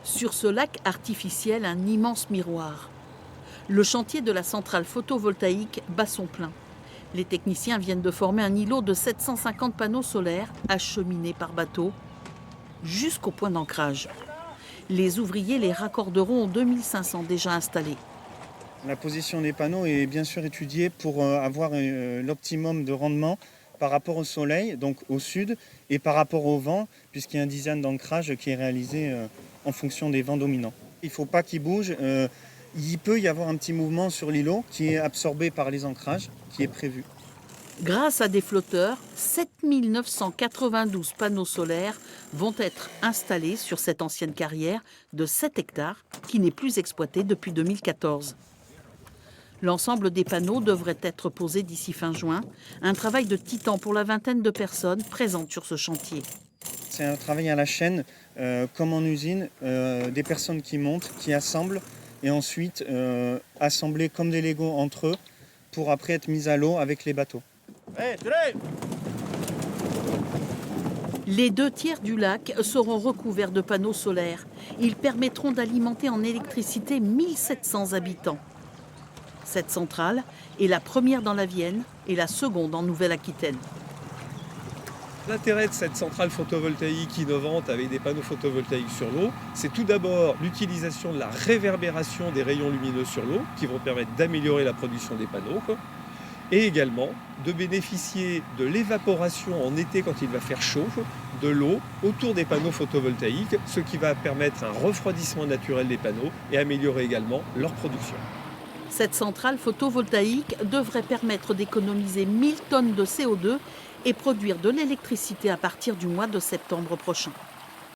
Sur ce lac artificiel, un immense miroir. Le chantier de la centrale photovoltaïque bat son plein. Les techniciens viennent de former un îlot de 750 panneaux solaires acheminés par bateau jusqu'au point d'ancrage. Les ouvriers les raccorderont aux 2500 déjà installés. La position des panneaux est bien sûr étudiée pour avoir l'optimum de rendement par rapport au soleil, donc au sud, et par rapport au vent, puisqu'il y a un design d'ancrage qui est réalisé en fonction des vents dominants. Il ne faut pas qu'il bouge. Il peut y avoir un petit mouvement sur l'îlot qui est absorbé par les ancrages, qui est prévu. Grâce à des flotteurs, 7992 panneaux solaires vont être installés sur cette ancienne carrière de 7 hectares qui n'est plus exploitée depuis 2014. L'ensemble des panneaux devrait être posé d'ici fin juin. Un travail de titan pour la vingtaine de personnes présentes sur ce chantier. C'est un travail à la chaîne, comme en usine, des personnes qui montent, qui assemblent, et ensuite assembler comme des Legos entre eux pour après être mis à l'eau avec les bateaux. Les 2 tiers du lac seront recouverts de panneaux solaires. Ils permettront d'alimenter en électricité 1700 habitants. Cette centrale est la première dans la Vienne et la seconde en Nouvelle-Aquitaine. L'intérêt de cette centrale photovoltaïque innovante avec des panneaux photovoltaïques sur l'eau, c'est tout d'abord l'utilisation de la réverbération des rayons lumineux sur l'eau qui vont permettre d'améliorer la production des panneaux, et également de bénéficier de l'évaporation en été quand il va faire chaud de l'eau autour des panneaux photovoltaïques, ce qui va permettre un refroidissement naturel des panneaux et améliorer également leur production. Cette centrale photovoltaïque devrait permettre d'économiser 1000 tonnes de CO2 et produire de l'électricité à partir du mois de septembre prochain.